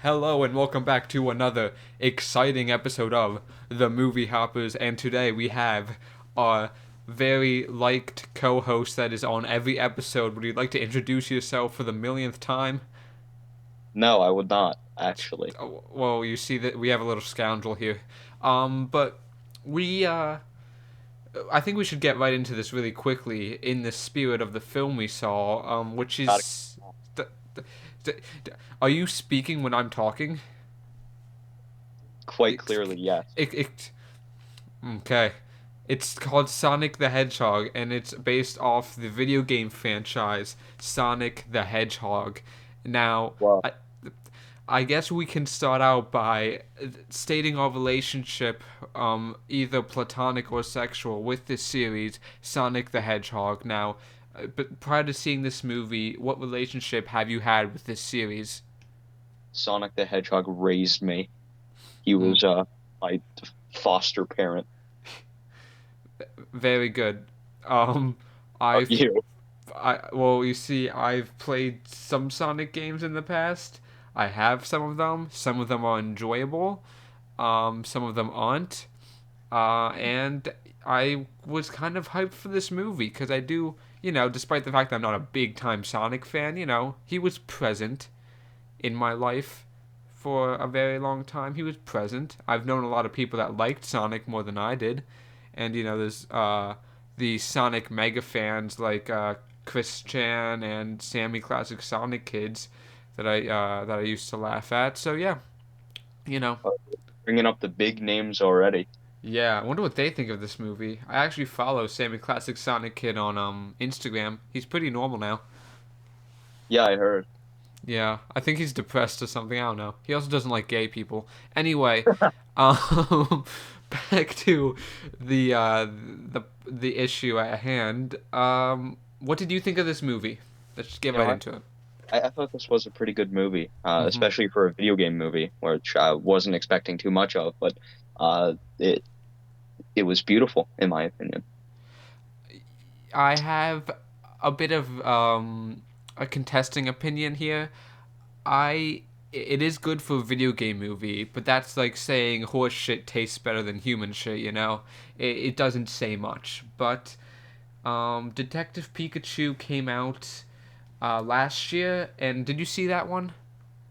Hello and welcome back to another exciting episode of The Movie Hoppers, and today we have our very liked co-host that is on every episode. Would you like to introduce yourself for the millionth time? No, I would not, actually. Oh, well, you see that we have a little scoundrel here. But we, I think we should get right into this really quickly in the spirit of the film we saw, which Gotta- is... th- th- are you speaking when I'm talking? Quite It's, clearly, yes. it, Okay. It's called Sonic the Hedgehog, and it's based off the video game franchise Sonic the Hedgehog. Now, Well, I guess we can start out by stating our relationship, either platonic or sexual, with this series, Sonic the Hedgehog. Now, but prior to seeing this movie, what relationship have you had with this series? Sonic the Hedgehog raised me. He Mm, was my foster parent. very good. Um, Are I've you? well, you see, I've played some Sonic games in the past. I have some of them. Some of them are enjoyable. Some of them aren't. And I was kind of hyped for this movie because I do, despite the fact that I'm not a big time Sonic fan, he was present in my life for a very long time. He was present. I've known a lot of people that liked Sonic more than I did, and there's the Sonic mega fans like Chris Chan and Sammy Classic Sonic Kids that I used to laugh at. So yeah, you know, Uh, Bringing up the big names already. yeah. I wonder what they think of this movie. I actually follow Sammy Classic Sonic Kid on Instagram. He's pretty normal now. Yeah, I heard. Yeah, I think he's depressed or something. I don't know. He also doesn't like gay people. Anyway, um, back to the issue at hand. What did you think of this movie? Let's just get You know, right I, into it. I thought this was a pretty good movie, hmm especially for a video game movie, which I wasn't expecting too much of, but it was beautiful, in my opinion. I have a bit of a contesting opinion here. I it is good for a video game movie, but that's like saying horse shit tastes better than human shit. It doesn't say much. But Detective Pikachu came out last year, and did you see that one?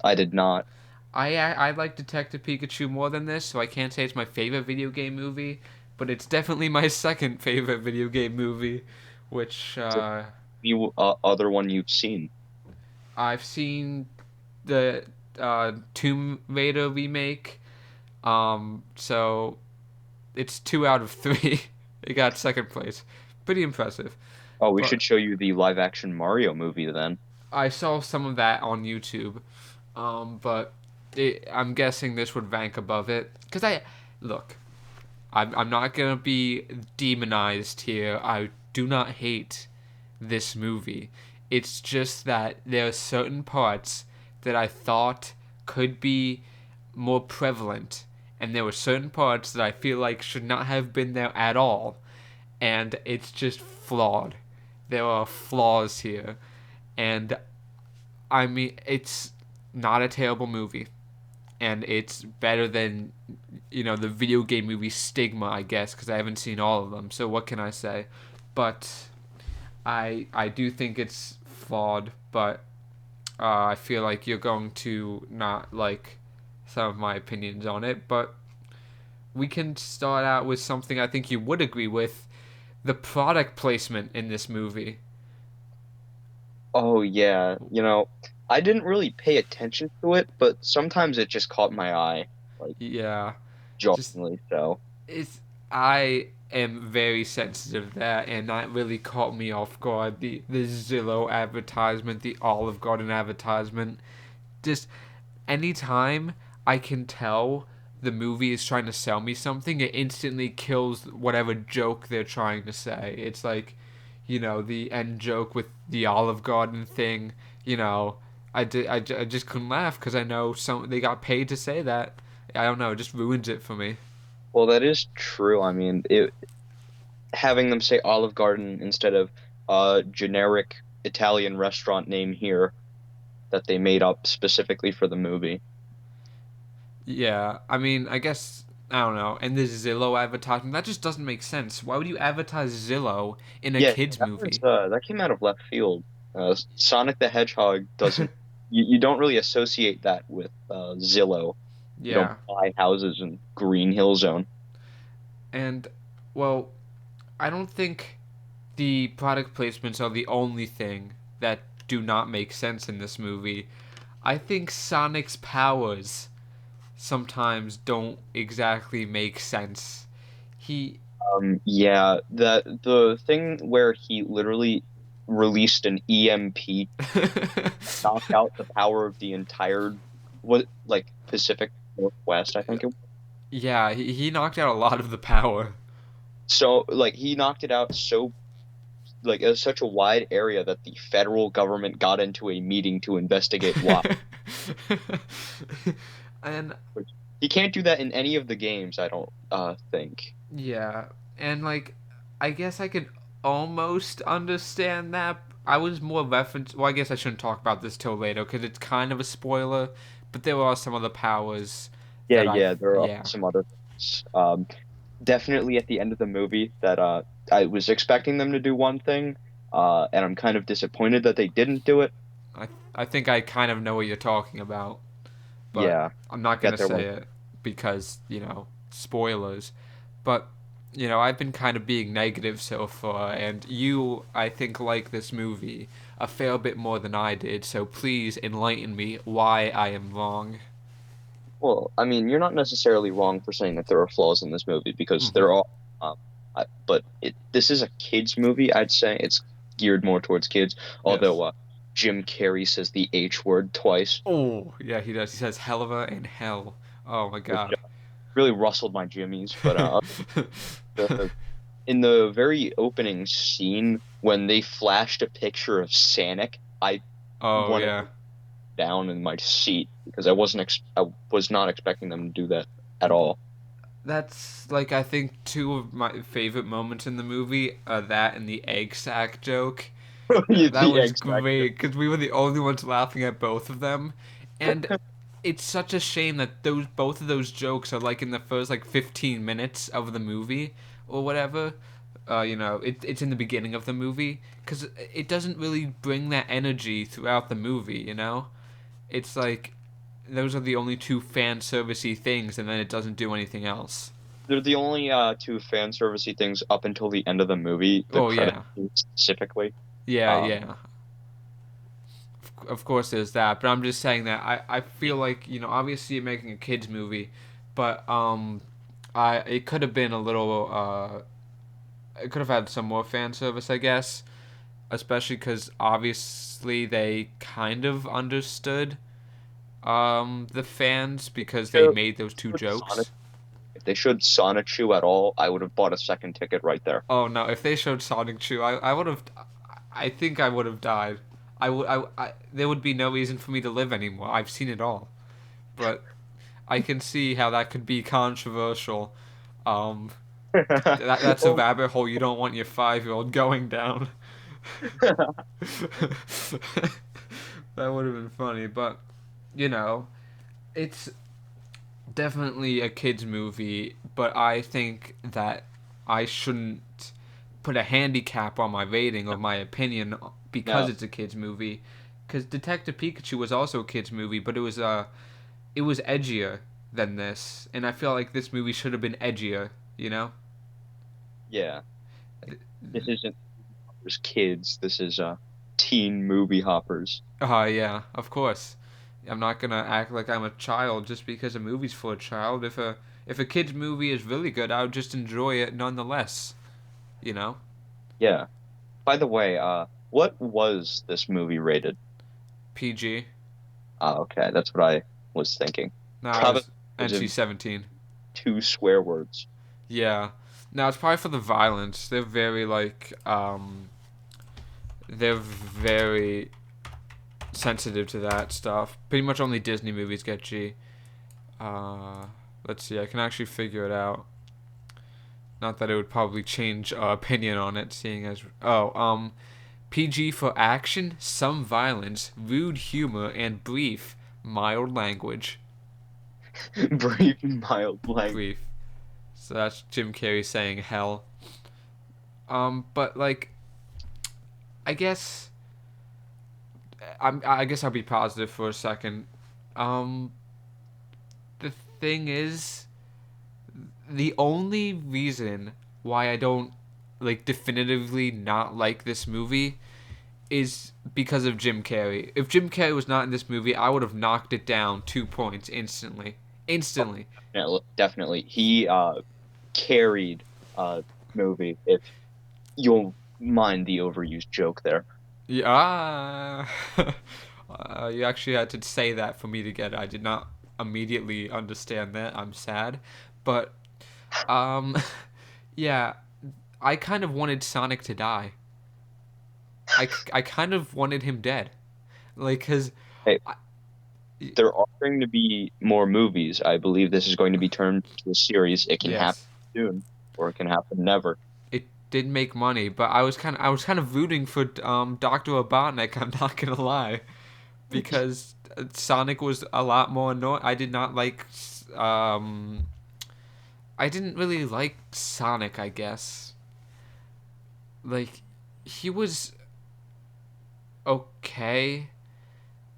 I did not. I like Detective Pikachu more than this, so I can't say it's my favorite video game movie, but it's definitely my second favorite video game movie, which The other one you've seen. I've seen the Tomb Raider remake. So it's 2 out of 3. It got second place. Pretty impressive. Oh, we But should show you the live action Mario movie then. I saw some of that on YouTube. But I'm guessing this would rank above it. Because look, I'm not going to be demonized here. I do not hate this movie. It's just that there are certain parts that I thought could be more prevalent, and there were certain parts that I feel like should not have been there at all, and it's just flawed. There are flaws here, and I mean, it's not a terrible movie, and it's better than the video game movie stigma, I guess, because I haven't seen all of them. So what can I say? But I do think it's flawed, but I feel like you're going to not like some of my opinions on it. But we can start out with something I think you would agree with: the product placement in this movie. Oh yeah, I didn't really pay attention to it, but sometimes it just caught my eye, like Yeah, just jokingly so. it's I am very sensitive to that, and that really caught me off guard. The Zillow advertisement, the Olive Garden advertisement, just anytime I can tell the movie is trying to sell me something, it instantly kills whatever joke they're trying to say. It's like, the end joke with the Olive Garden thing. I just couldn't laugh because I know they got paid to say that. I don't know, it just ruins it for me. Well, that is true. I mean, having them say Olive Garden instead of generic Italian restaurant name here that they made up specifically for the movie. Yeah, I mean, I guess I don't know. And this Zillow advertisement that just doesn't make sense. Why would you advertise Zillow in a Yeah, kids that was movie? that came out of left field. Sonic the Hedgehog doesn't. You don't really associate that with Zillow. You don't Yeah, buy houses in Green Hill Zone. and well, I don't think the product placements are the only thing that do not make sense in this movie. I think Sonic's powers sometimes don't exactly make sense. He Yeah, the thing where he literally released an EMP, knocked out the power of the entire what like Pacific Northwest, I think it was. Yeah, he knocked out a lot of the power. So like he knocked it out so like it was such a wide area that the federal government got into a meeting to investigate why. And He can't do that in any of the games, I don't think. yeah, and like I guess I could almost understand that. I was more reference. Well, I guess I shouldn't talk about this till later because it's kind of a spoiler. But there are some other powers Yeah, that I, yeah, there are yeah, some other things. Definitely at the end of the movie that I was expecting them to do one thing, and I'm kind of disappointed that they didn't do it. I think I kind of know what you're talking about, but Yeah, I'm not get gonna there say one. it because spoilers. But I've been kind of being negative so far, and you, I think, like this movie a fair bit more than I did. So please enlighten me why I am wrong. Well, I mean, you're not necessarily wrong for saying that there are flaws in this movie because Hmm. there are. But this is a kids movie. I'd say it's geared more towards kids. Yes. Although Jim Carrey says the H word twice, Oh, yeah, he does. He says helva and hell. Oh my which god. really rustled my jimmies. But the, in the very opening scene when they flashed a picture of Sonic, I Oh wanted yeah. down in my seat because I was not expecting them to do that at all. That's like I think two of my favorite moments in the movie are that and the egg sack joke. That The was exact great because we were the only ones laughing at both of them, and it's such a shame that those both of those jokes are like in the first like 15 minutes of the movie or whatever. It's in the beginning of the movie because it doesn't really bring that energy throughout the movie. It's like those are the only two fan servicey things, and then it doesn't do anything else. They're the only two fan servicey things up until the end of the movie, the Oh credit yeah, specifically. yeah, Um, yeah. Of course, there's that, but I'm just saying that I feel like obviously you're making a kids movie, but I it could have been a little it could have had some more fan service, I guess, especially because obviously they kind of understood the fans because they showed- made those two Sonic, jokes. if they showed Sonic Shoe at all, I would have bought a second ticket right there. Oh no! If they showed Sonic Chew, I would have. I think I would have died. There would be no reason for me to live anymore. I've seen it all, but I can see how that could be controversial. Um, that's a Oh, rabbit hole you don't want your 5-year-old going down. That would have been funny, but you know, it's definitely a kids movie, but I think that I shouldn't put a handicap on my rating or my opinion because no, it's a kids movie. Because Detective Pikachu was also a kids movie, but it was edgier than this, and I feel like this movie should have been edgier. You know? yeah, this isn't just kids. This is teen movie hoppers. Yeah, of course. I'm not gonna act like I'm a child just because a movie's for a child. If a kids movie is really good, I would just enjoy it nonetheless. You know? Yeah. By the way, what was this movie rated? PG. Okay, that's what I was thinking. No, it Probably was was in NC-17. two swear words. Yeah. Now it's probably for the violence. They're very sensitive to that stuff. Pretty much only Disney movies get G. Uh, let's see. I can actually figure it out. Not that it would probably change opinion on it, seeing as PG for action, some violence, rude humor, and brief, mild language. Brief and mild blank. Brief. So that's Jim Carrey saying hell. But like, I guess I guess I'll be positive for a second. Um, the thing is, the only reason why I don't like definitively not like this movie is because of Jim Carrey. If Jim Carrey was not in this movie, I would have knocked it down 2 points instantly. Instantly. Definitely. He carried movie, if you'll mind the overused joke there. Yeah. You actually had to say that for me to get it. I did not immediately understand that. I'm sad. But, um, yeah, I kind of wanted Sonic to die. I kind of wanted him dead. Like, because, Hey, there are going to be more movies. I believe this is going to be turned into a series. It can happen yes, soon, or it can happen never. it did make money, but I was kind of rooting for Dr. Robotnik, I'm not gonna lie. Because Sonic was a lot more annoying. Um I didn't really like Sonic, I guess. Like he was okay,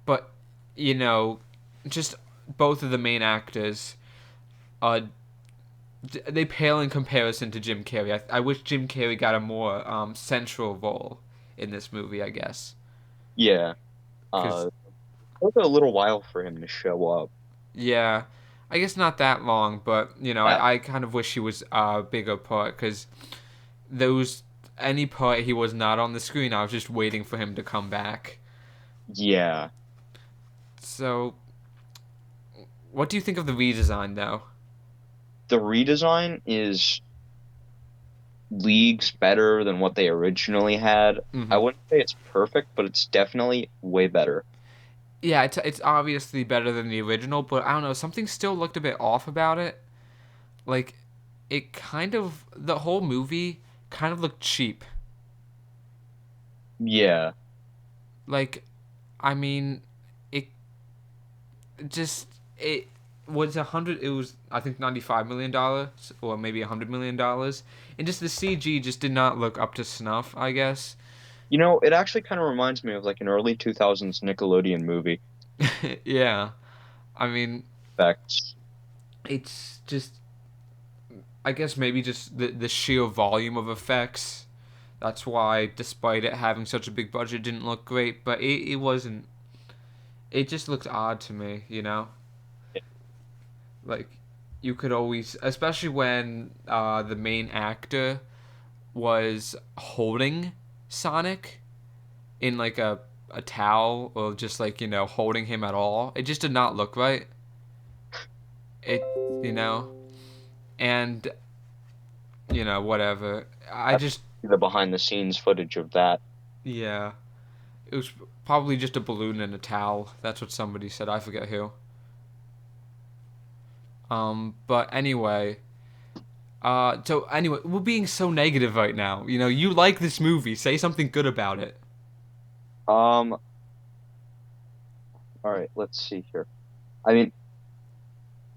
but you know, just both of the main actors uh they pale in comparison to Jim Carrey. I wish Jim Carrey got a more central role in this movie, I guess. Yeah. Cuz It took a little while for him to show up. yeah, I guess not that long, but you know, That, I kind of wish he was a bigger part because those any part he was not on the screen, I was just waiting for him to come back. yeah. So, what do you think of the redesign, though? The redesign is leagues better than what they originally had. I Hmm. wouldn't say it's perfect, but it's definitely way better. Yeah, it's obviously better than the original, but I don't know, something still looked a bit off about it. Like, it kind of the whole movie kind of looked cheap. Yeah. Like, I mean, it just it was 100. It was I think $95 million or maybe $100 million, and just the CG just did not look up to snuff. I guess. You know, it actually kind of reminds me of like an early 2000s Nickelodeon movie. Yeah, I mean Effects. it's just I guess maybe just the sheer volume of effects. That's why, despite it having such a big budget, it didn't look great. But it wasn't. It just looked odd to me, you know. Like you could always, especially when the main actor was holding Sonic in like a towel or just like, you know, holding him at all. It just did not look right. It, you know, and, you know, whatever. I That's just, the behind the scenes footage of that. yeah. It was probably just a balloon and a towel. That's what somebody said. I forget who. But anyway, so anyway, we're being so negative right now. You know, you like this movie. Say something good about it. Um, all right, let's see here. I mean,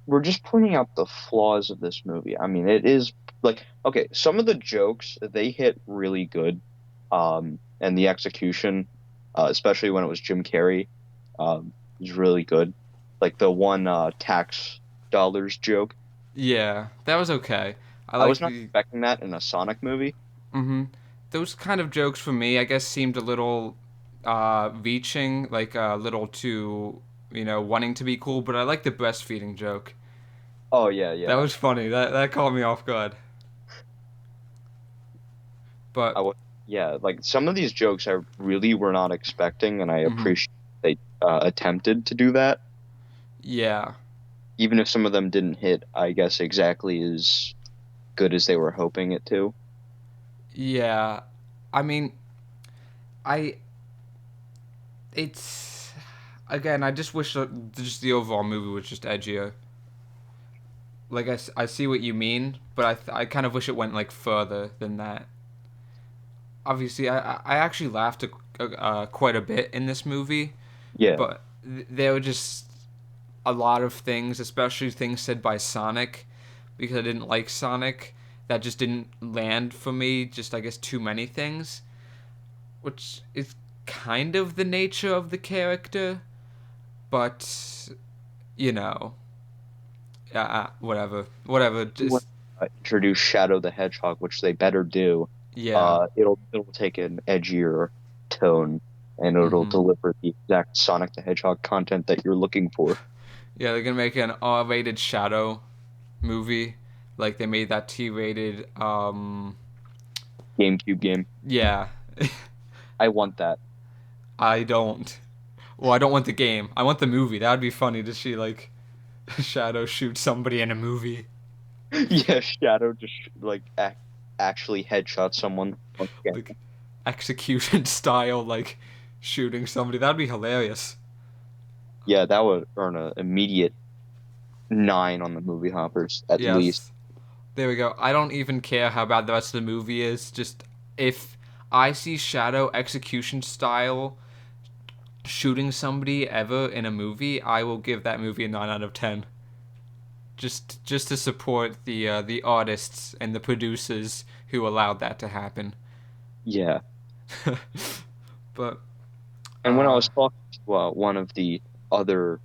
we're just pointing out the flaws of this movie. I mean, it is like, okay, some of the jokes they hit really good. And the execution, especially when it was Jim Carrey, was really good. Like the one tax dollars joke. Yeah, that was okay. I I was like not the expecting that in a Sonic movie. mm-hmm. Those kind of jokes for me, I guess, seemed a little reaching, like a little too, you know, wanting to be cool. But I like the breastfeeding joke. Oh yeah, That yeah. was funny. That caught me off guard. I But was yeah, like some of these jokes I really were not expecting, and I mm-hmm. appreciate they attempted to do that, Yeah, even if some of them didn't hit, I guess exactly as good as they were hoping it to. yeah. I mean, I it's again. I just wish that just the overall movie was just edgier. Like I see what you mean, but I kind of wish it went like further than that. Obviously, I actually laughed quite a bit in this movie, Yeah, but they were just a lot of things, especially things said by Sonic, because I didn't like Sonic. That just didn't land for me. Just I guess too many things, which is kind of the nature of the character, but you know, whatever. When Just introduce Shadow the Hedgehog, which they better do, yeah. it'll take an edgier tone and it'll Mhm. deliver the exact Sonic the Hedgehog content that you're looking for. Yeah, they're gonna make an R-rated Shadow movie, like they made that T-rated. GameCube game. Yeah, I want that. I don't. Well, I don't want the game. I want the movie. That would be funny to see like Shadow shoot somebody in a movie, Yeah, Shadow just like actually headshot someone. Okay. like execution style, like shooting somebody. That'd be hilarious. Yeah, that would earn an immediate 9 on the movie hoppers at least. Yes. There we go. I don't even care how bad the rest of the movie is. Just if I see Shadow execution style shooting somebody ever in a movie, I will give that movie a 9 out of 10. Just to support the artists and the producers who allowed that to happen. Yeah. But And when I uh was talking to one of the other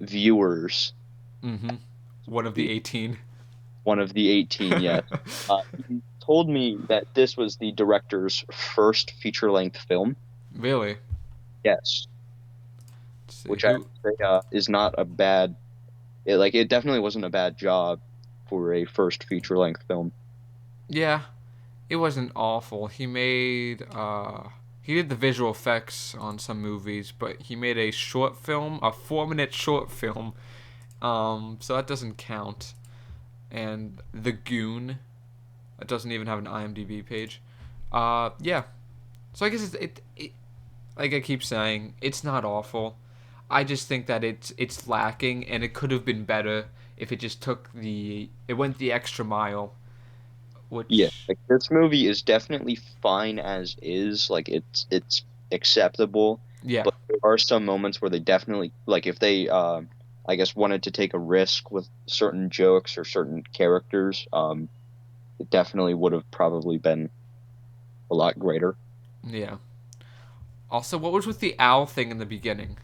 viewers, mhm. One of the the 18. one of the 18, yes, he told me that this was the director's first feature-length film. Really? Yes, Let's see which I who. would say is not a bad. It definitely wasn't a bad job for a first feature-length film. Yeah, it wasn't awful. He did the visual effects on some movies, but he made a short film, a 4-minute short film. So that doesn't count. And The Goon, it doesn't even have an IMDb page. Yeah. So I guess it like I keep saying, it's not awful. I just think that it's lacking, and it could have been better if it just it went the extra mile, Yeah, which like this movie is definitely fine as is. Like it's acceptable, yeah, but there are some moments where they definitely like if they I guess wanted to take a risk with certain jokes or certain characters, it definitely would have probably been a lot greater. yeah. Also, what was with the owl thing in the beginning?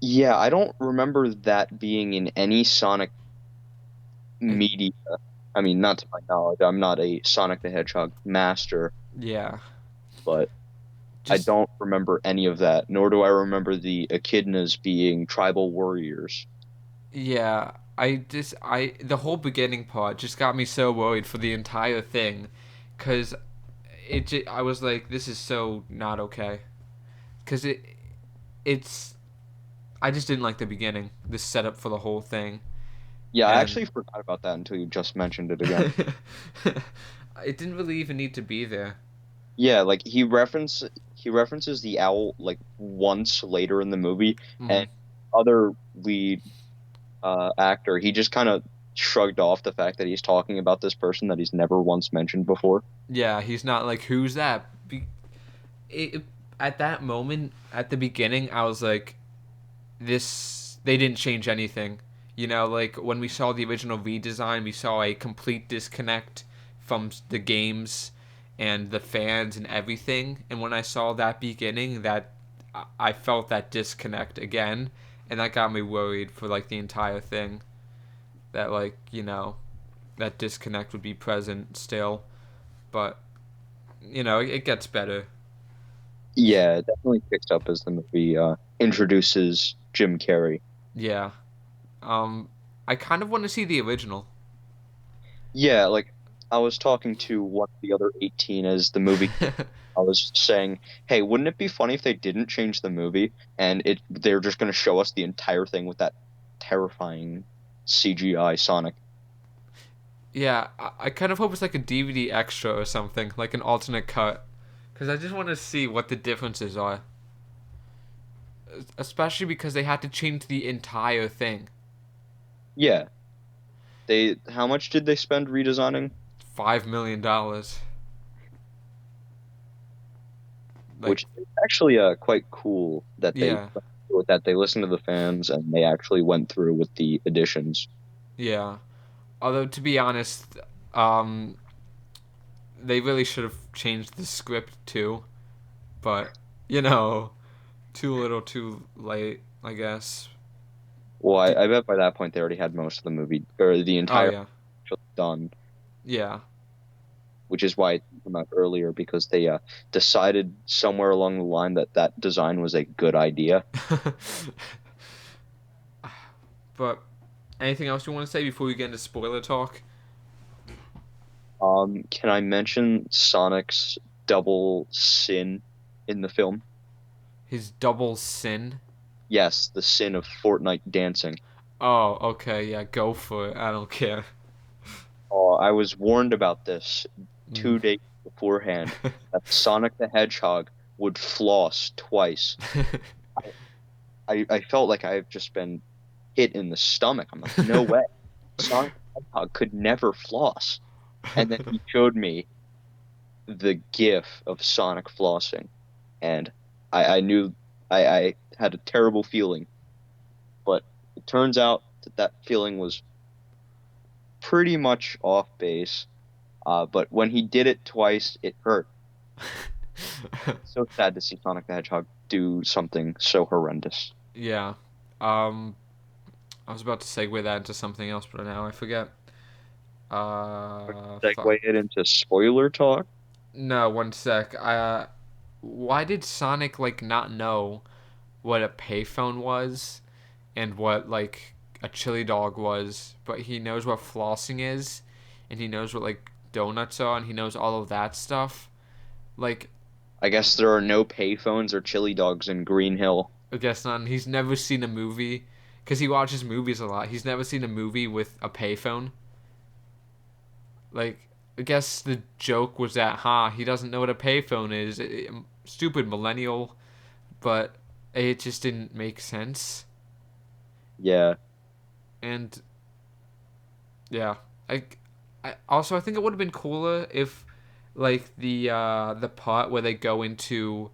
Yeah, I don't remember that being in any Sonic It, media. I mean, not to my knowledge. I'm not a Sonic the Hedgehog master, yeah, but I just don't remember any of that, nor do I remember the echidnas being tribal warriors. yeah. I the whole beginning part just got me so worried for the entire thing, cause I was like, this is so not okay, cause it's I just didn't like the beginning, the setup for the whole thing, Yeah, I and actually forgot about that until you just mentioned it again. it didn't really even need to be there. Yeah, like he references the owl like once later in the movie, Hmm. and other lead actor, he just kind of shrugged off the fact that he's talking about this person that he's never once mentioned before. Yeah, he's not like, who's that? It, at that moment, at the beginning, I was like, this. They didn't change anything. You know, like when we saw the original redesign, we saw a complete disconnect from the games and the fans and everything. And when I saw that beginning, that I felt that disconnect again, and that got me worried for like the entire thing. That like that disconnect would be present still, but it gets better. Yeah, it definitely picks up as the movie introduces Jim Carrey. Yeah. I kind of want to see the original. Yeah, like I was talking to one of the other 18 as the movie. I was saying, hey, wouldn't it be funny if they didn't change the movie and they're just going to show us the entire thing with that terrifying CGI Sonic? Yeah, I kind of hope it's like a DVD extra or something, like an alternate cut, because I just want to see what the differences are. Especially because they had to change the entire thing. Yeah, how much did they spend redesigning? $5 million. Which Like, is actually quite cool that they yeah, with that. They listened to the fans and they actually went through with the additions. Yeah. Although to be honest, um, they really should have changed the script too. But you know, too little, too late, I guess. Well, D- I bet by that point they already had most of the movie or the oh entire yeah, show done, yeah. which is why it came out earlier because they decided somewhere along the line that that design was a good idea. But anything else you want to say before we get into spoiler talk? Can I mention Sonic's double sin in the film? His double sin. Yes, the sin of Fortnite dancing. Oh, okay, yeah, go for it. I don't care. I was warned about this Mm. 2 days beforehand that Sonic the Hedgehog would floss twice. I felt like I've just been hit in the stomach. I'm like, no way. Sonic the Hedgehog could never floss. And then he showed me the GIF of Sonic flossing, and I knew I had a terrible feeling, but it turns out that that feeling was pretty much off base. But when he did it twice, it hurt. So sad to see Sonic the Hedgehog do something so horrendous. Yeah. Um, I was about to segue that into something else, but now I forget. Fuck. Segue it into spoiler talk. No, one sec. Why did Sonic like not know what a payphone was and what like a chili dog was, but he knows what flossing is, and he knows what like donuts are, and he knows all of that stuff. Like, I guess there are no payphones or chili dogs in Green Hill. I guess not. He's never seen a movie because he watches movies a lot. He's never seen a movie with a payphone. Like, I guess the joke was that, he doesn't know what a payphone is. Stupid millennial, but it just didn't make sense. Yeah, And yeah, I, I think it would have been cooler if, like the part where they go into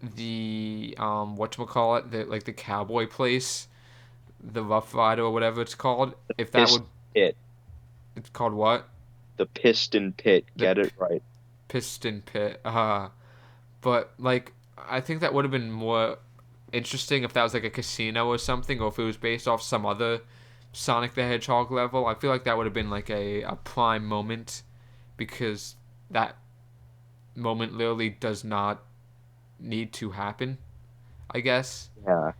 the whatchamacallit, the like the cowboy place, the Rough Rider or whatever it's called. If that would, piston pit, it's called what? the piston pit. The Get it right. piston pit. But like I think that would have been more interesting if that was like a casino or something, or if it was based off some other Sonic the Hedgehog level. I feel like that would have been like a prime moment because that moment literally does not need to happen, I guess, Yeah.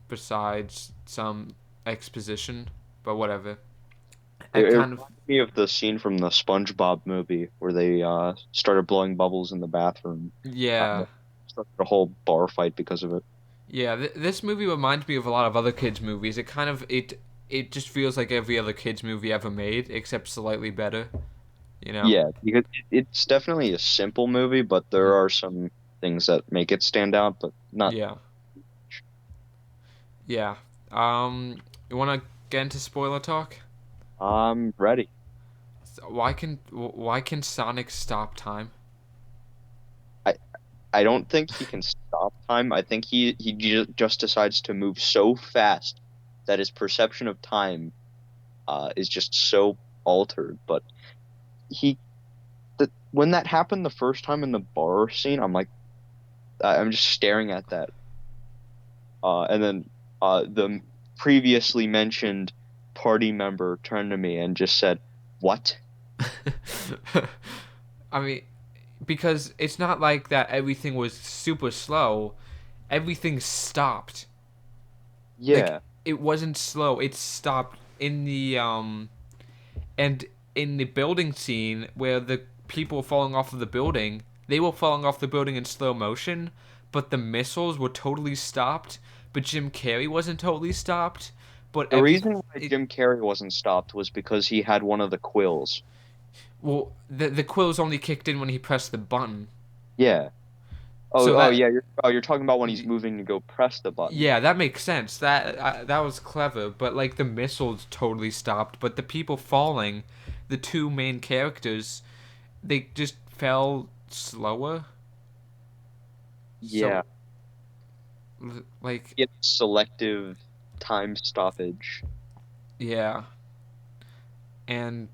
besides some exposition, but whatever. I It kind of, reminded me of the scene from the SpongeBob movie where they started blowing bubbles in the bathroom. yeah. Started a whole bar fight because of it. Yeah, this movie reminds me of a lot of other kids movies. It just feels like every other kids movie ever made, except slightly better. You know? Yeah, because it's definitely a simple movie, but Hmm. there are some things that make it stand out, but not. Yeah, yeah. You want to get into spoiler talk? I'm ready. So why can Sonic stop time? I I don't think he can stop time. I think he just decides to move so fast that his perception of time is just so altered. But he when that happened the first time in the bar scene, I'm like I'm just staring at that. And then the previously mentioned party member turned to me and just said, "What?" I mean, because it's not like that. Everything was super slow. Everything stopped. Like Yeah. it wasn't slow. It stopped in the and in the building scene where the people were falling off of the building, they were falling off the building in slow motion, but the missiles were totally stopped. But Jim Carrey wasn't totally stopped. But The every reason why it, Jim Carrey wasn't stopped was because he had one of the quills. well, the quills only kicked in when he pressed the button. Yeah. So Oh that yeah, you're talking about when he's moving to go press the button. yeah, that makes sense. That was clever. But like the missiles totally stopped. But the people falling, the two main characters, they just fell slower. Yeah. So Like, Get selective time stoppage. yeah. And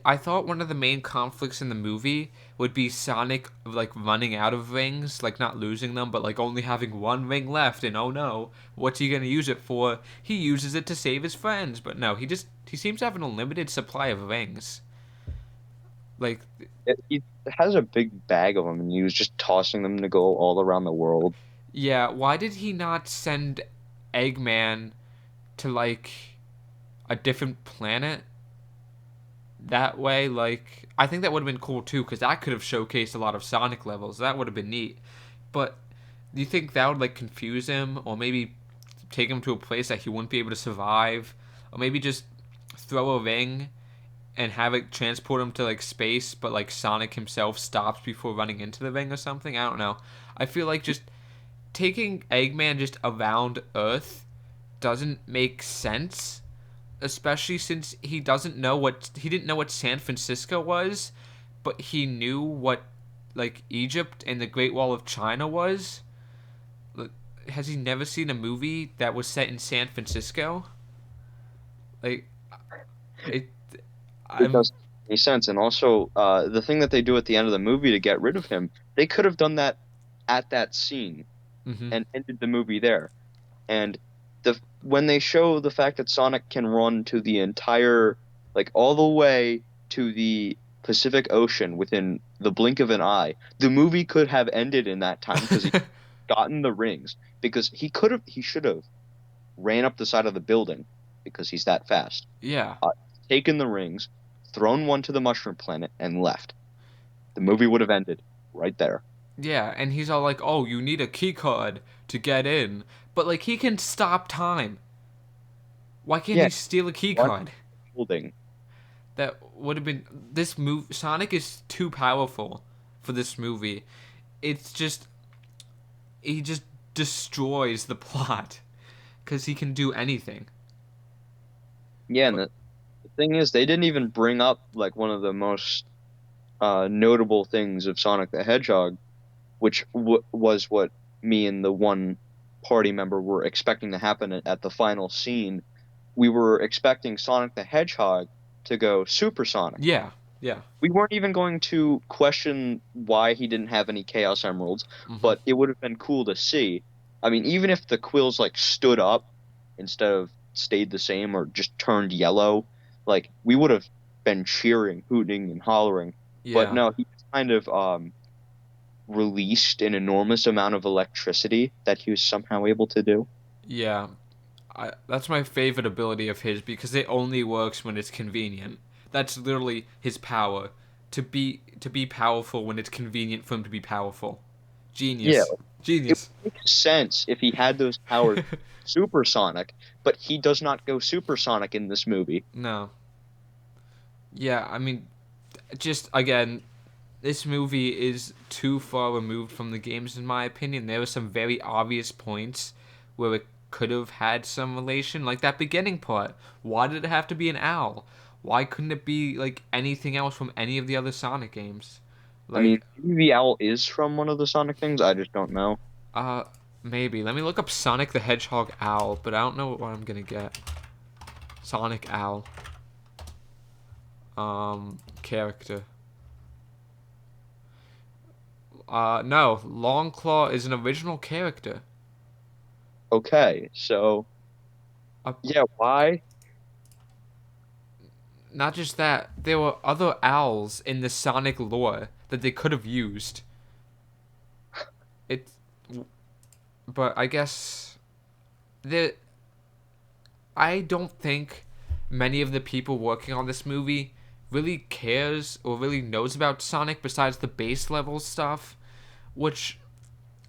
I thought one of the main conflicts in the movie would be Sonic like running out of rings, like not losing them, but like only having one ring left, and oh no, what's he gonna use it for? He uses it to save his friends, but no, he seems to have an unlimited supply of rings. Like, He has a big bag of them, and he was just tossing them to go all around the world. yeah, why did he not send Eggman to like a different planet that way? Like, I think that would have been cool too, because that could have showcased a lot of Sonic levels. That would have been neat. But do you think that would like confuse him, or maybe take him to a place that he wouldn't be able to survive, or maybe just throw a ring and have it transport him to like space, but like Sonic himself stops before running into the ring or something? I don't know. I feel like just taking Eggman just around Earth doesn't make sense, especially since he didn't know what San Francisco was, but he knew what like Egypt and the Great Wall of China was. Like, has he never seen a movie that was set in San Francisco? Like, it It I'm doesn't make any sense. And also, the thing that they do at the end of the movie to get rid of him, they could have done that at that scene mhm. and ended the movie there. And when they show the fact that Sonic can run to the entire, like all the way to the Pacific Ocean within the blink of an eye, the movie could have ended in that time because he gotten the rings. Because he should have ran up the side of the building because he's that fast. Yeah. Uh, Taken the rings, thrown one to the Mushroom Planet, and left. The movie would have ended right there. Yeah, and he's all like, "Oh, you need a key card to get in." But like he can stop time. Why can't Yeah, he steal a key one card? building. That would have been this movie. Sonic is too powerful for this movie. It's just he just destroys the plot because he can do anything. Yeah, and But the thing is, they didn't even bring up like one of the most notable things of Sonic the Hedgehog, which w was what me and the one party member were expecting to happen at the final scene. We were expecting Sonic the Hedgehog to go supersonic. yeah, yeah, We weren't even going to question why he didn't have any Chaos Emeralds, hmm, but it would have been cool to see. I mean, even if the quills like stood up instead of stayed the same or just turned yellow, like we would have been cheering, hooting, and hollering. But yeah, no, he just kind of released an enormous amount of electricity that he was somehow able to do. yeah. That's my favorite ability of his because it only works when it's convenient. That's literally his power to be powerful when it's convenient for him to be powerful. Yeah, Genius, it genius. would make sense if he had those powers supersonic, but he does not go supersonic in this movie. No, yeah. I mean, just again, this movie is too far removed from the games in my opinion. There were some very obvious points where it could have had some relation, like that beginning part. Why did it have to be an owl? Why couldn't it be like anything else from any of the other Sonic games? I mean, Like, maybe the owl is from one of the Sonic things. I just don't know. uh, maybe. Let me look up Sonic the Hedgehog owl, but I don't know what I'm gonna get. Sonic owl. Character. No. Longclaw is an original character. Okay, so Uh, yeah, why? Not just that, there were other owls in the Sonic lore that they could have used. It, but I guess the I don't think many of the people working on this movie really cares or really knows about Sonic besides the base level stuff, which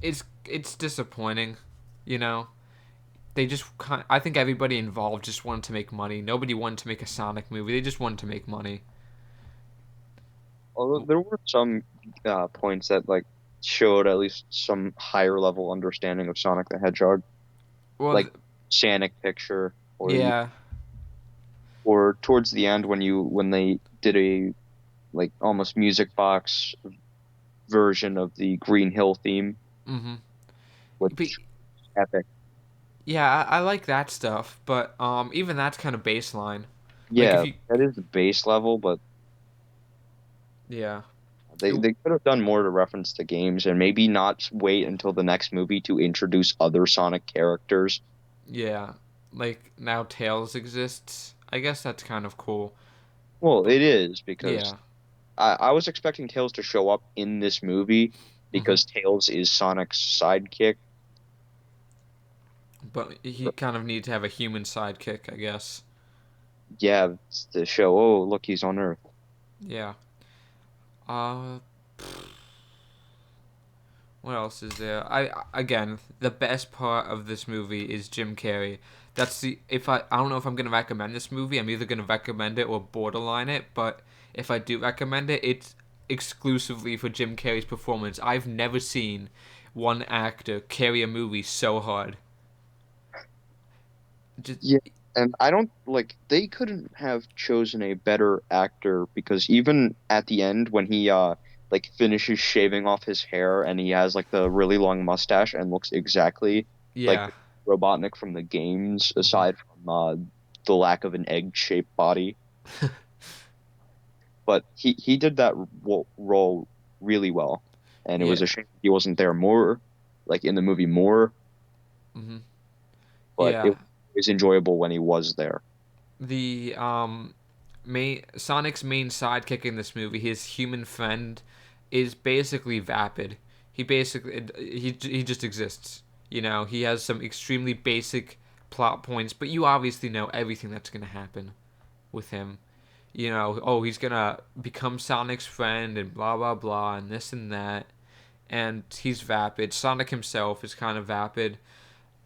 it's disappointing, you know. I think everybody involved just wanted to make money. Nobody wanted to make a Sonic movie. They just wanted to make money. Although there were some points that like showed at least some higher level understanding of Sonic the Hedgehog, Well, like Sonic picture, yeah. or towards the end when they did a like almost music box version of the Green Hill theme, Mhm. But which. epic. Yeah, I like that stuff, but even that's kind of baseline. Like if Yeah, you, that is the base level, but yeah, they it, they could have done more to reference the games and maybe not wait until the next movie to introduce other Sonic characters. yeah, like now Tails exists. I guess that's kind of cool, Well, but it is because yeah, I was expecting Tails to show up in this movie hmm because Tails is Sonic's sidekick. but he kind of needs to have a human sidekick, I guess. Yeah, it's to show, oh, look, he's on Earth. Yeah. Uh, what else is there? I again, the best part of this movie is Jim Carrey. That's the if I don't know if I'm gonna recommend this movie. I'm either gonna recommend it or borderline it. But if I do recommend it, it's exclusively for Jim Carrey's performance. I've never seen one actor carry a movie so hard. Just Yeah, and I don't like they couldn't have chosen a better actor because even at the end when he like finishes shaving off his hair and he has like the really long mustache and looks exactly like yeah. Robotnik from the games hmm aside from the lack of an egg-shaped body. But he did that role really well, and it was a Yeah. shame he wasn't there more, like in the movie more. hmm But it Yeah. was enjoyable when he was there. The main Sonic's main sidekick in this movie, his human friend, is basically vapid. He just exists. You know, he has some extremely basic plot points, but you obviously know everything that's gonna happen with him. You know, oh, he's gonna become Sonic's friend and blah blah blah and this and that, and he's vapid. Sonic himself is kind of vapid.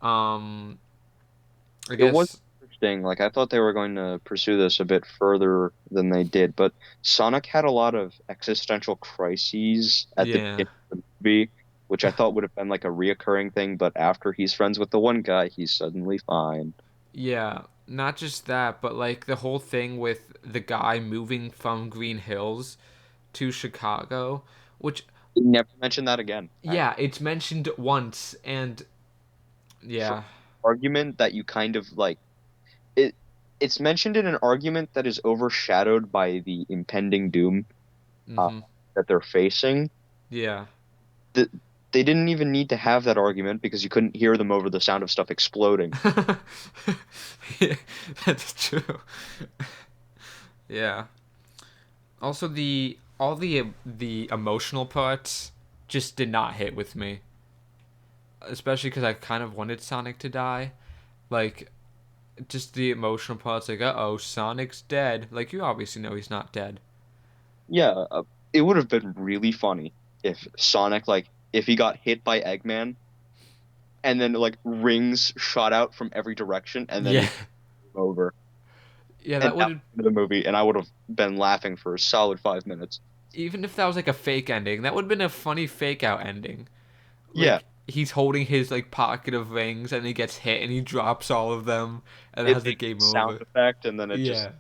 Um, I It was guess interesting. Like I thought they were going to pursue this a bit further than they did, but Sonic had a lot of existential crises at the yeah. beginning of the movie, which I thought would have been like a reoccurring thing. But after he's friends with the one guy, he's suddenly fine. Yeah, not just that, but like the whole thing with the guy moving from Green Hills to Chicago, which He never mentioned that again, yeah, actually. it's mentioned once and For yeah. argument that you kind of like it it's mentioned in an argument that is overshadowed by the impending doom uh, Mhm. that they're facing. Yeah. The, they didn't even need to have that argument because you couldn't hear them over the sound of stuff exploding. Yeah, that's true. Yeah. Also the all the emotional parts just did not hit with me, especially cuz I kind of wanted Sonic to die. Like just the emotional parts like uh-oh, Sonic's dead. Like you obviously know he's not dead. Yeah, it would have been really funny if Sonic, like, if he got hit by Eggman and then, like, rings shot out from every direction and then Yeah. it's over. Yeah, And that would that have was the movie, and I would have been laughing for a solid 5 minutes. even if that was like a fake ending, that would have been a funny fake out ending. Yeah, Like he's holding his like pocket of rings and he gets hit and he drops all of them and it it has a makes game a sound over. effect and then it just Yeah,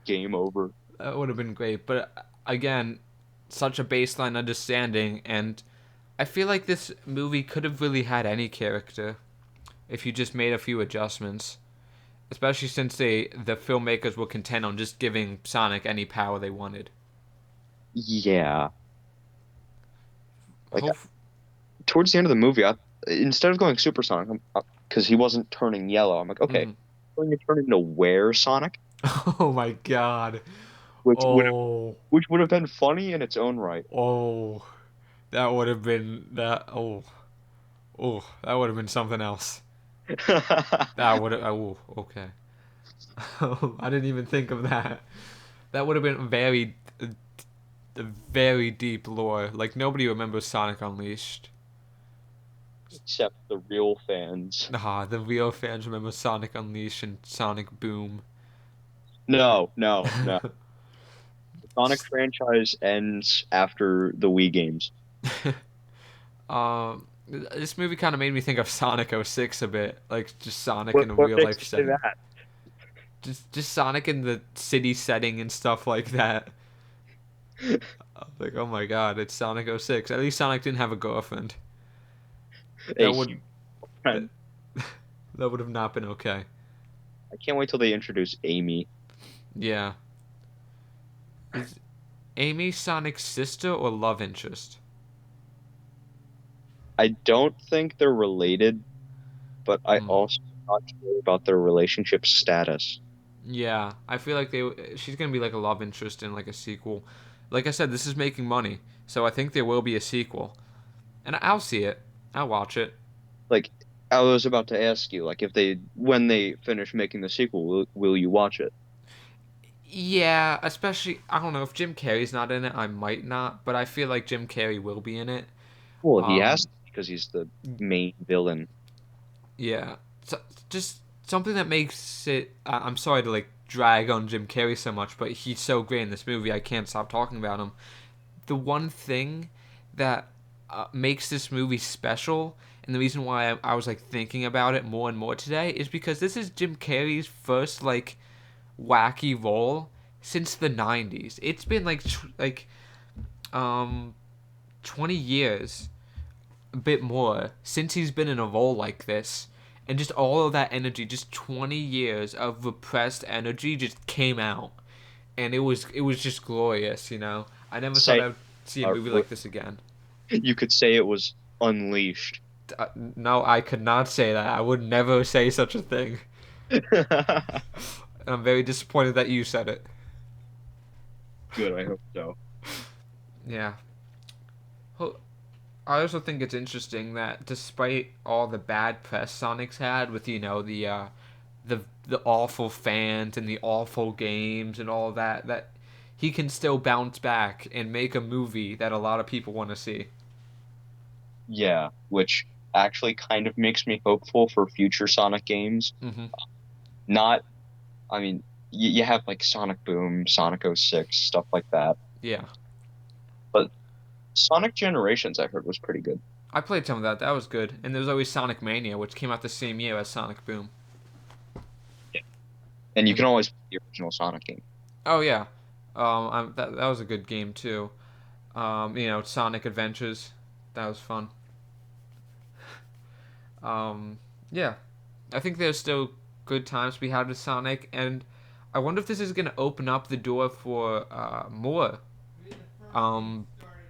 game over. that would have been great. But again, such a baseline understanding, and I feel like this movie could have really had any character if you just made a few adjustments. Especially since the filmmakers were content on just giving Sonic any power they wanted. Yeah, like Hope towards the end of the movie, instead of going Supersonic, because he wasn't turning yellow, I'm like, okay, mhm. going to turn into Were Sonic, Oh my god. which would have Oh. which would have been funny in its own right. Oh. That would have been that. Oh. Oh. That would have been something else. That would have. Oh. Okay. I didn't even think of that. That would have been very deep lore. Like nobody remembers Sonic Unleashed. Except the real fans. Nah, the real fans remember Sonic Unleashed and Sonic Boom. No, no, no. The Sonic Just franchise ends after the Wii games. this movie kind of made me think of Sonic '06 a bit, like just Sonic in a What real makes life you say setting. that? Just Sonic in the city setting and stuff like that. Like, oh my god, it's Sonic '06. At least Sonic didn't have a girlfriend. A That would huge. That that would have not been okay. I can't wait till they introduce Amy. Yeah. Is Amy Sonic's sister or love interest? I don't think they're related, but I Hmm. also not sure about their relationship status. Yeah, I feel like she's gonna be like a love interest in like a sequel. Like I said, this is making money, so I think there will be a sequel, and I'll see it. I'll watch it. Like, I was about to ask you, like, if they when they finish making the sequel, will you watch it? Yeah, especially I don't know if Jim Carrey's not in it, I might not, but I feel like Jim Carrey will be in it. Well, he has Um, to because he's the main villain. yeah, so, just something that makes it. I'm sorry to like drag on Jim Carrey so much, but he's so great in this movie. I can't stop talking about him. The one thing that makes this movie special, and the reason why I was like thinking about it more and more today, is because this is Jim Carrey's first like wacky role since the '90s. It's been um 20 years, a bit more, since he's been in a role like this. And just all of that energy, just 20 years of repressed energy just came out. And it was just glorious, you know. I never thought Say, I'd see a uh, movie like this again. you could say it was unleashed. No, I could not say that. I would never say such a thing. And I'm very disappointed that you said it. Good, I hope so. Yeah. Well, I also think it's interesting that despite all the bad press Sonic's had with the awful fans and the awful games and all that he can still bounce back and make a movie that a lot of people want to see. Yeah, which actually kind of makes me hopeful for future Sonic games. Hmm. Not, I mean, you have like Sonic Boom, Sonic '06, stuff like that. Yeah, But Sonic Generations, I heard, was pretty good. I played some of that. That was good. And there was always Sonic Mania, which came out the same year as Sonic Boom. Yeah. And you can And always play the original Sonic game. oh yeah, that was a good game too. Sonic Adventures, that was fun. Um, yeah, I think there's still good times to be had with Sonic, and I wonder if this is gonna open up the door for um,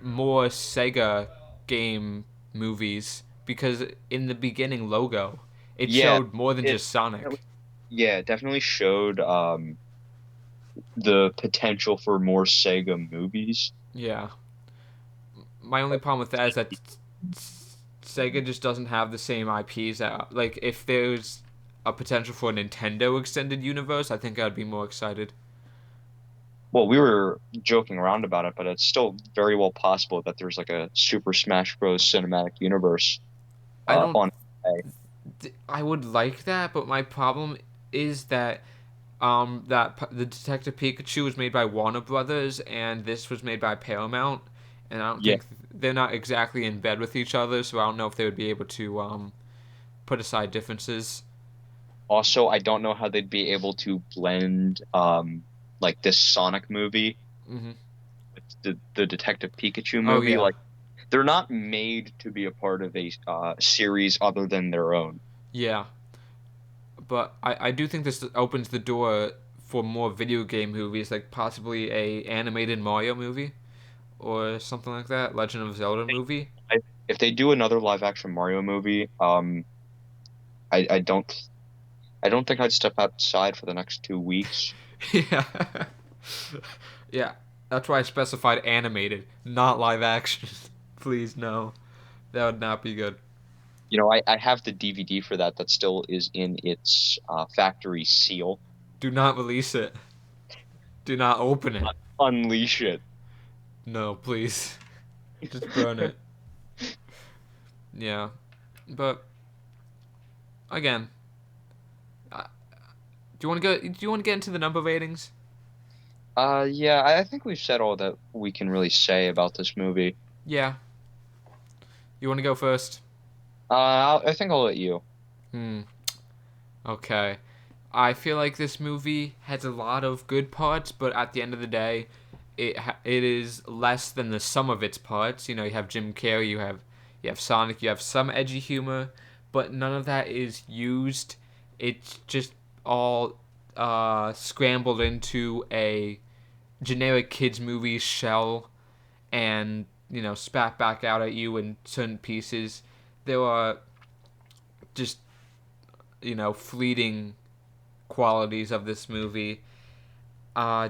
more Sega game movies because in the beginning logo it Yeah, showed more than it just Sonic. yeah, it definitely showed the potential for more Sega movies. Yeah, my only problem with that is that Sega just doesn't have the same IPs that like if there's a potential for a Nintendo extended universe, I think I'd be more excited. Well, we were joking around about it, but it's still very well possible that there's like a Super Smash Bros. Cinematic universe I don't on. I would like that, but my problem is that the Detective Pikachu was made by Warner Brothers and this was made by Paramount, and I don't Yeah. think they're not exactly in bed with each other, so I don't know if they would be able to put aside differences. Also, I don't know how they'd be able to blend like this Sonic movie Hmm. with the Detective Pikachu Oh movie. yeah, Like they're not made to be a part of a series other than their own. yeah, but I do think this opens the door for more video game movies, like possibly a animated Mario movie or something like that, Legend of Zelda movie. If they do another live action Mario movie, I I don't think I'd step outside for the next 2 weeks. Yeah. Yeah. That's why I specified animated, not live action. Please, no. That would not be good. You know, I have the DVD for that that still is in its factory seal. Do not release it. Do not open it. Unleash it. No, please. Just burn it. Yeah. But again, do you want to get into the number ratings? Yeah, I think we've said all that we can really say about this movie. Yeah. You want to go first? I think I'll let you. Hmm. Okay. I feel like this movie has a lot of good parts, but at the end of the day, it is less than the sum of its parts. You know, you have Jim Carrey, you have Sonic, you have some edgy humor, but none of that is used. It's just all scrambled into a generic kids movie shell and spat back out at you in certain pieces. There are just fleeting qualities of this movie.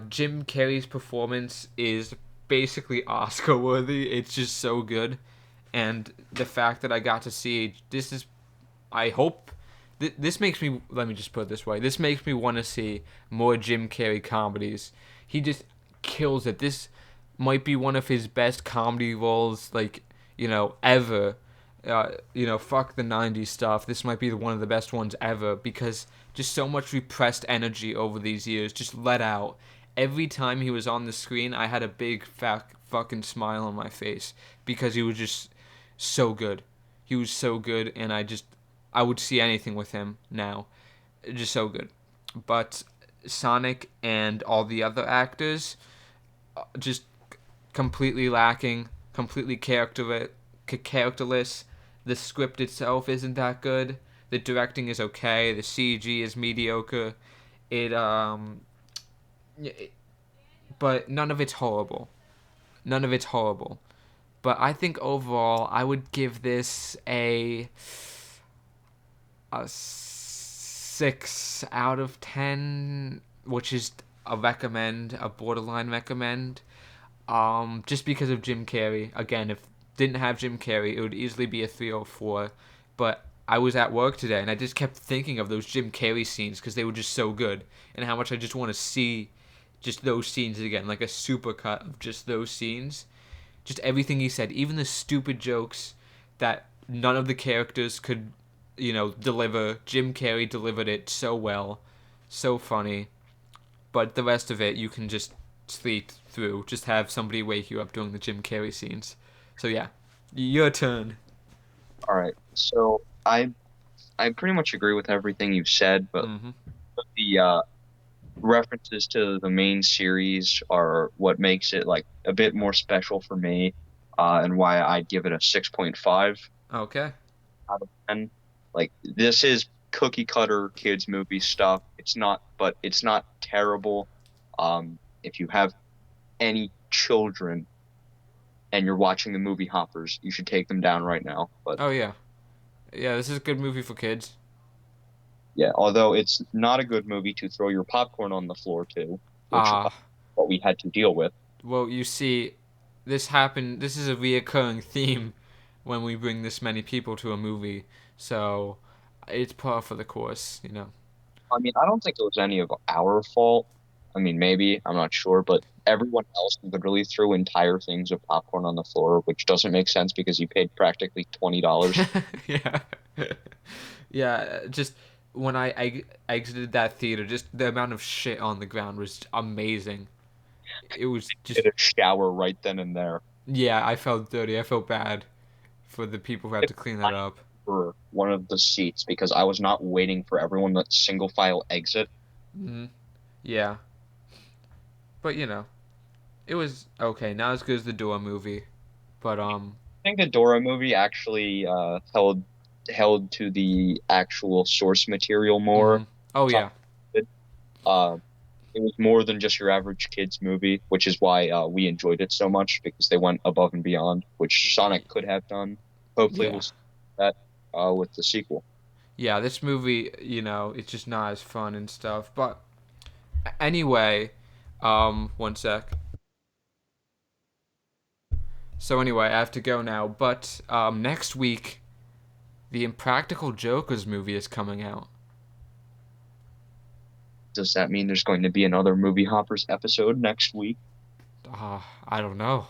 Jim Carrey's performance is basically Oscar worthy. It's just so good, and the fact that I got to see this is, I hope. This makes me. Let me just put it this way. This makes me want to see more Jim Carrey comedies. He just kills it. This might be one of his best comedy roles, like ever. Fuck the '90s stuff. This might be one of the best ones ever because just so much repressed energy over these years just let out. Every time he was on the screen, I had a big fat fucking smile on my face because he was just so good. He was so good, and I would see anything with him now. Just so good. But Sonic and all the other actors just completely lacking, completely characterless. The script itself isn't that good. The directing is okay. The CG is mediocre. It but none of it's horrible. None of it's horrible. But I think overall, I would give this a 6 out of 10, which is a recommend, a borderline recommend. Just because of Jim Carrey. Again, if didn't have Jim Carrey, it would easily be a 3 or 4. But I was at work today, and I just kept thinking of those Jim Carrey scenes because they were just so good, and how much I just want to see just those scenes again, like a supercut of just those scenes. Just everything he said, even the stupid jokes that none of the characters could, deliver. Jim Carrey delivered it so well, so funny. But the rest of it, you can just sleep through. Just have somebody wake you up during the Jim Carrey scenes. So yeah, your turn. All right. So I pretty much agree with everything you've said, but Mm-hmm. the references to the main series are what makes it like a bit more special for me, and why I'd give it a 6.5 Okay. out of 10. Like this is cookie cutter kids movie stuff. It's not, but it's not terrible. If you have any children and you're watching the movie Hoppers, you should take them down right now. But Oh yeah, yeah. This is a good movie for kids. yeah, although it's not a good movie to throw your popcorn on the floor to, which is Ah, what we had to deal with. well, you see, this happened. This is a reoccurring theme when we bring this many people to a movie. So it's par for the course. I mean, I don't think it was any of our fault. I mean, maybe, I'm not sure, but everyone else literally threw entire things of popcorn on the floor, which doesn't make sense because you paid practically $20. Yeah. Yeah, just when I exited that theater, just the amount of shit on the ground was amazing. It was just, Did a shower right then and there. yeah, I felt dirty. I felt bad for the people who had If to clean I that up. for one of the seats because I was not waiting for everyone to single file exit. Hmm. Yeah, but it was okay. Not as good as the Dora movie, but I think the Dora movie actually held to the actual source material more. hmm. Oh Sonic yeah, did. Uh, it was more than just your average kids movie, which is why we enjoyed it so much because they went above and beyond, which Sonic could have done. Hopefully, we'll yeah, see that with the sequel. yeah. This movie, it's just not as fun and stuff. But anyway, one sec. So anyway, I have to go now. But next week, the Impractical Jokers movie is coming out. Does that mean there's going to be another Movie Hoppers episode next week? I don't know.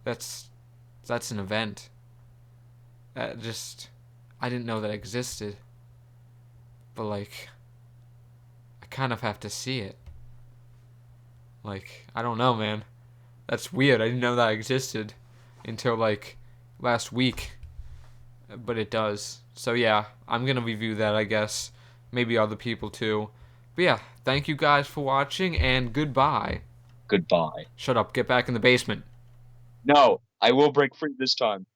That's that's an event. Just I didn't know that existed. But like, I kind of have to see it. Like, I don't know, man. That's weird. I didn't know that existed until like last week, but it does. So yeah, I'm gonna review that, I guess. Maybe other people too. But yeah, thank you guys for watching and goodbye. Goodbye. Shut up. Get back in the basement. No, I will break free this time.